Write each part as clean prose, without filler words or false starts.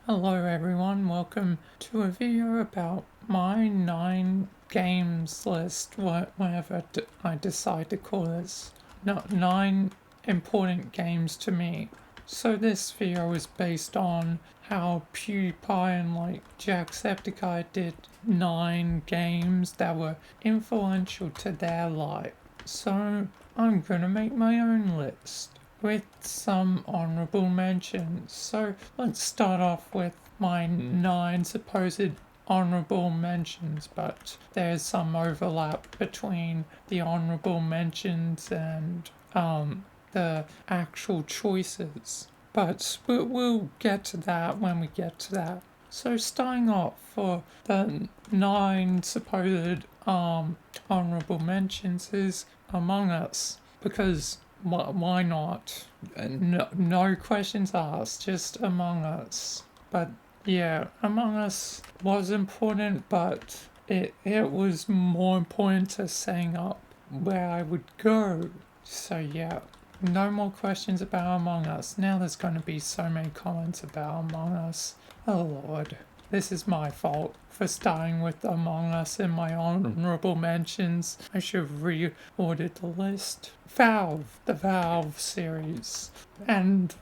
Hello everyone, welcome to a video about my 9 games list, whatever I decide to call this. 9 important games to me. So this video is based on how PewDiePie and JackSepticEye did 9 games that were influential to their life. So I'm gonna make my own list with some honorable mentions. So let's start off with my 9 supposed honorable mentions, but there's some overlap between the honorable mentions and the actual choices. But we'll get to that when we get to that. So starting off for the 9 supposed honorable mentions is Among Us, because why not? No questions asked, just Among Us. But yeah, Among Us was important, but it was more important to setting up where I would go. So yeah, no more questions about Among Us. Now there's going to be so many comments about Among Us. Oh lord. This is my fault for starting with Among Us in my honorable mentions. I should have reordered the list. The Valve series. And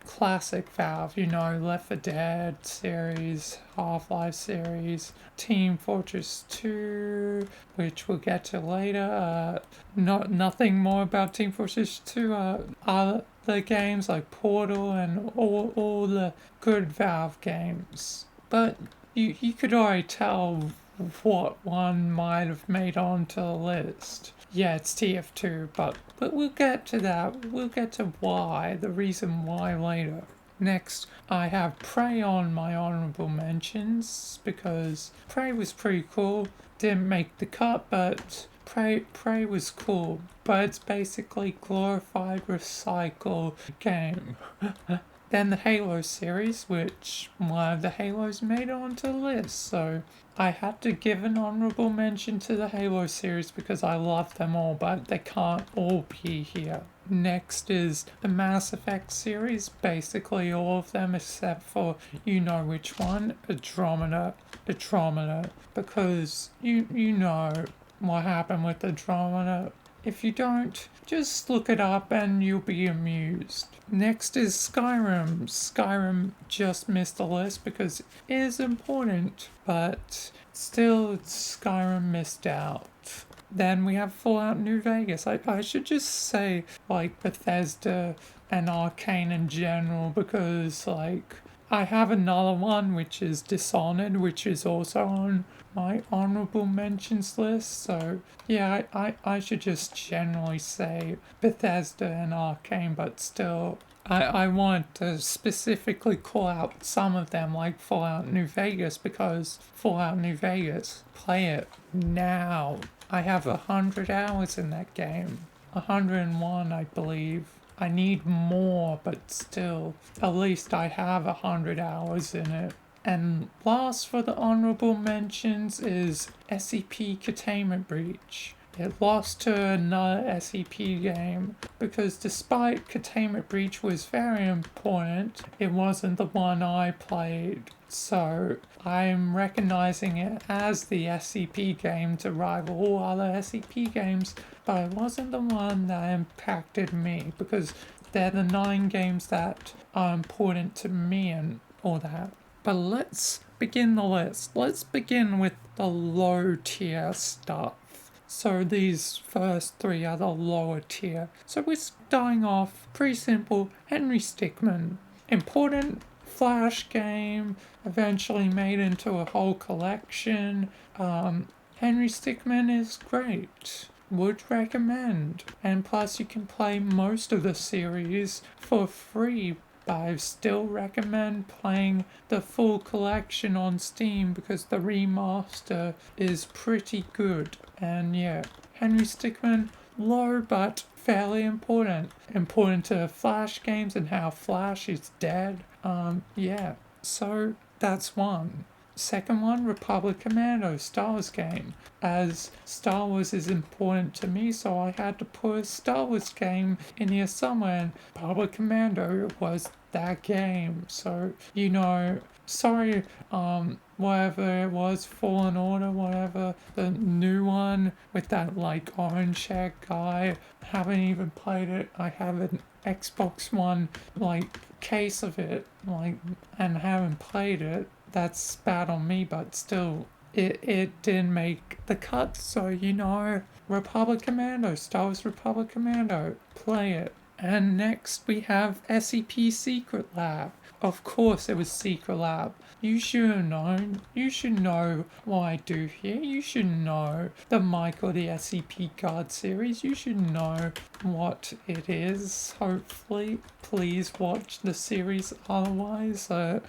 classic Valve, Left 4 Dead series, Half-Life series, Team Fortress 2, which we'll get to later. Nothing more about Team Fortress 2. Other games like Portal and all the good Valve games. But you could already tell what one might have made onto the list. Yeah, it's TF2, but we'll get to that. We'll get to why, the reason why later. Next, I have Prey on my honorable mentions because Prey was pretty cool. Didn't make the cut, but Prey was cool. But it's basically glorified recycle game. Then the Halo series, which one of the Halos made it onto the list, so I had to give an honorable mention to the Halo series because I love them all, but they can't all be here. Next is the Mass Effect series, basically all of them except for you know which one, Andromeda, because you know what happened with Andromeda. If you don't, just look it up and you'll be amused. Next is Skyrim. Skyrim just missed the list because it is important, but still Skyrim missed out. Then we have Fallout New Vegas. I should just say Bethesda and Arcane in general because I have another one which is Dishonored, which is also on my honorable mentions list. So yeah, I should just generally say Bethesda and Arcane, but still I want to specifically call out some of them like Fallout New Vegas because Fallout New Vegas, play it now. I have 100 hours in that game. 101, I believe. I need more, but still, at least I have 100 hours in it. And last for the honorable mentions is SCP Containment Breach. It lost to another SCP game because despite Containment Breach was very important, it wasn't the one I played. So I'm recognizing it as the SCP game to rival all other SCP games, but it wasn't the one that impacted me because they're the 9 games that are important to me and all that. But let's begin the list. Let's begin with the low tier stuff. So these first 3 are the lower tier. So we're starting off pretty simple. Henry Stickmin. Important Flash game, eventually made into a whole collection. Henry Stickmin is great. Would recommend. And plus you can play most of the series for free, but I still recommend playing the full collection on Steam because the remaster is pretty good. And yeah, Henry Stickmin, low but fairly important. Important to Flash games and how Flash is dead. Yeah, so that's one. Second one, Republic Commando, Star Wars game. As Star Wars is important to me, so I had to put a Star Wars game in here somewhere, and Republic Commando was that game. So, sorry, whatever it was, Fallen Order, whatever, the new one with that like orange haired guy. Haven't even played it. I have an Xbox One like case of it, like, and haven't played it. That's bad on me, but still, it didn't make the cut. So Republic Commando, Star Wars Republic Commando, play it. And next we have SCP Secret Lab. Of course it was Secret Lab. You should have known. You should know what I do here. You should know the Michael the SCP Guard series. You should know what it is, hopefully. Please watch the series otherwise. It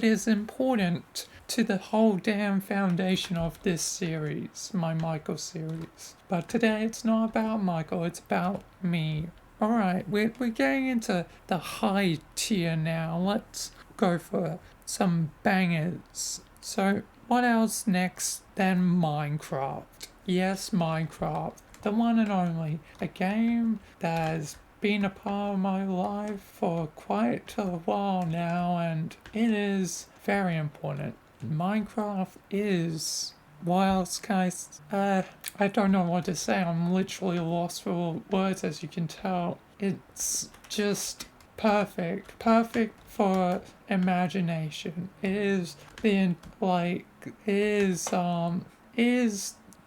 is important to the whole damn foundation of this series, my Michael series. But today it's not about Michael, it's about me. Alright, we're getting into the high tier now. Let's go for some bangers. So, what else next than Minecraft? Yes, Minecraft. The one and only. A game that has been a part of my life for quite a while now, and it is very important. Minecraft is... What else, guys? I don't know what to say. I'm literally lost for words, as you can tell. It's just perfect. Perfect for imagination. It is the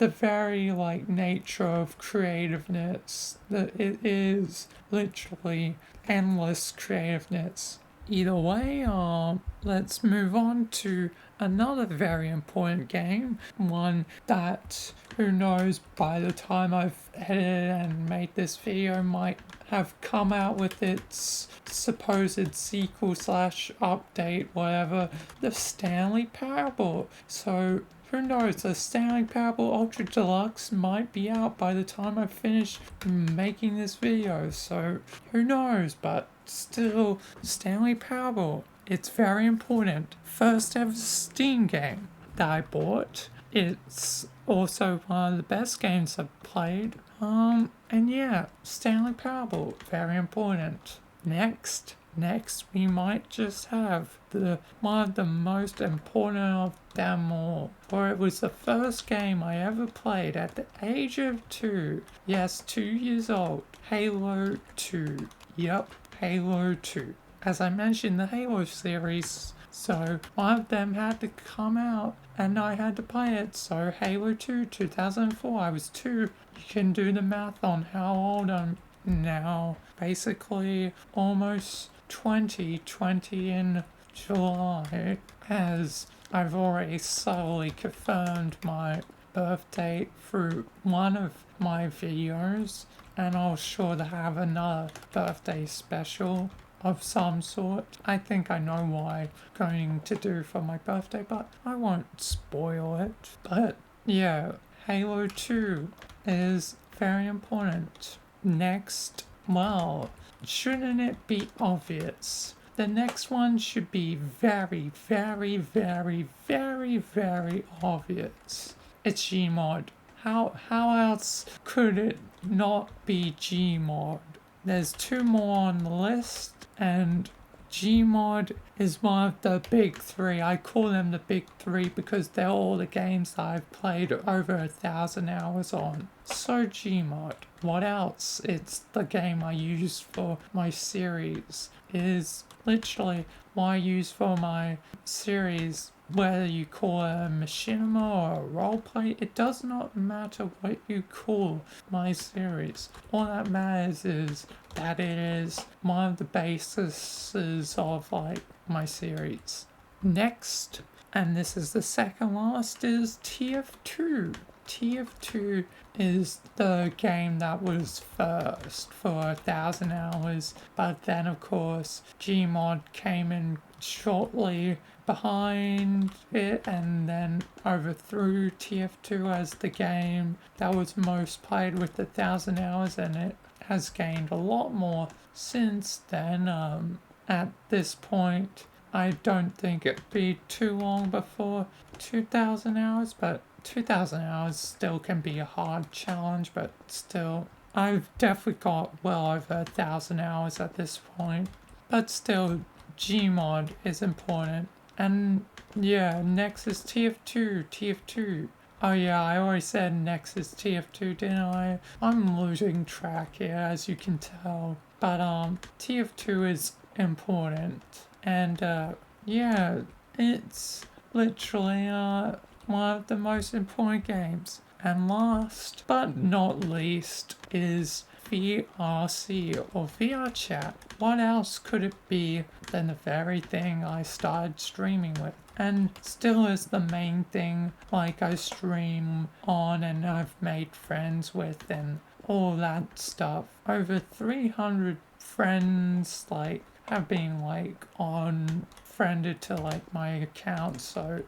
very nature of creativeness. That it is literally endless creativeness. Either way, let's move on to another very important game. One that, who knows, by the time I've edited and made this video might have come out with its supposed sequel / update, whatever, the Stanley Parable. So who knows, the Stanley Parable Ultra Deluxe might be out by the time I finish making this video, so who knows, but still, Stanley Parable, it's very important. First ever Steam game that I bought. It's also one of the best games I've played. And yeah, Stanley Parable, very important. Next we might just have one of the most important of them all. For it was the first game I ever played at the age of 2. Yes, 2 years old. Halo 2. Yep, Halo 2. As I mentioned, the Halo series, so one of them had to come out and I had to play it. So Halo 2, 2004, I was 2. You can do the math on how old I'm now. Basically almost 20 in July, as I've already subtly confirmed my birth date through one of my videos, and I'll sure to have another birthday special of some sort. I think I know what I'm going to do for my birthday, but I won't spoil it. But yeah, Halo 2 is very important. Next, well, shouldn't it be obvious? The next one should be very, very, very, very, very obvious. It's Gmod. How else could it not be Gmod? There's 2 more on the list, and Gmod is one of the big 3. I call them the big 3 because they're all the games that I've played over 1,000 hours on. So Gmod. What else? It's the game I use for my series. It is literally what I use for my series. Whether you call it a machinima or a roleplay, it does not matter what you call my series. All that matters is that it is one of the bases of my series. Next, and this is the second last, is TF2. TF2 is the game that was first for 1,000 hours, but then of course Gmod came in shortly behind it and then overthrew TF2 as the game that was most played with 1,000 hours, and it has gained a lot more since then. At this point, I don't think it'd be too long before 2,000 hours, but 2,000 hours still can be a hard challenge, but still, I've definitely got well over 1,000 hours at this point. But still, Gmod is important. And yeah, next is TF2. Oh yeah, I always said next is TF2, didn't I? I'm losing track here, as you can tell. But TF2 is important. And yeah, it's literally one of the most important games. And last but not least is VRC or VR chat. What else could it be than the very thing I started streaming with? And still is the main thing, like I stream on and I've made friends with and all that stuff. Over 300 friends like have been like on friended to like my account, so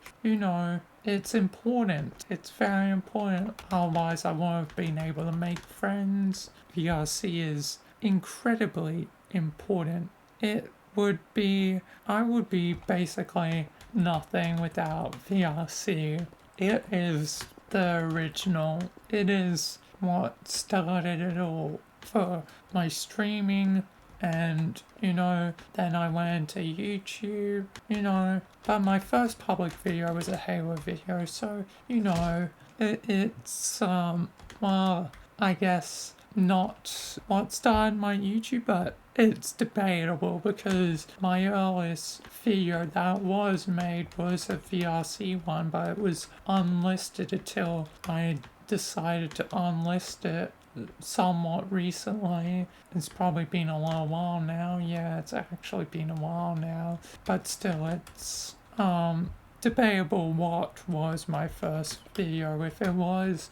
it's important. It's very important. Otherwise I won't have been able to make friends. VRC is incredibly important. I would be basically nothing without VRC. It is the original. It is what started it all for my streaming. And, then I went into YouTube, but my first public video was a Halo video, so, it's, well, I guess not what started my YouTube, but it's debatable because my earliest video that was made was a VRC one, but it was unlisted until I decided to unlist it somewhat recently. It's probably been a little while now. Yeah, it's actually been a while now, but still it's debatable what was my first video, if it was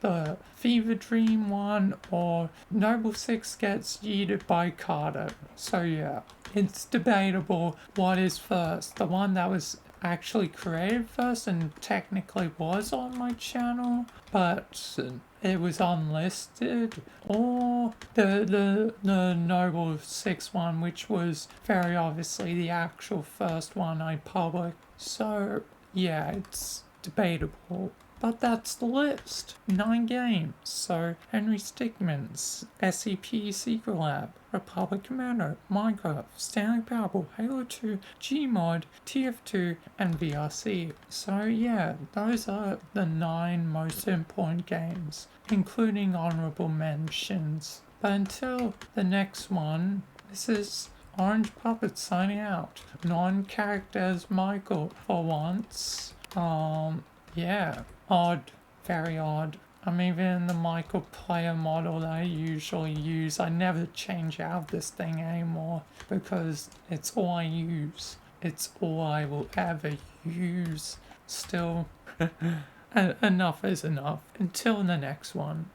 the Fever Dream one or Noble Six Gets Yeeted by Carter. So yeah, it's debatable what is first. The one that was actually created first and technically was on my channel, but it was unlisted, or the Noble Six one, which was very obviously the actual first one I published. So yeah, it's debatable. But that's the list. 9 games. So Henry Stickmin's SCP Secret Lab, Republic Commando, Minecraft, Stanley Parable, Halo 2, Gmod, TF2, and VRC. So yeah, those are the 9 most important games, including honorable mentions. But until the next one, this is Orange Puppet signing out. Non-characters Michael for once. Yeah. Odd. Very odd. I'm even in the Michael player model that I usually use. I never change out this thing anymore because it's all I use. It's all I will ever use. Still, enough is enough. Until the next one.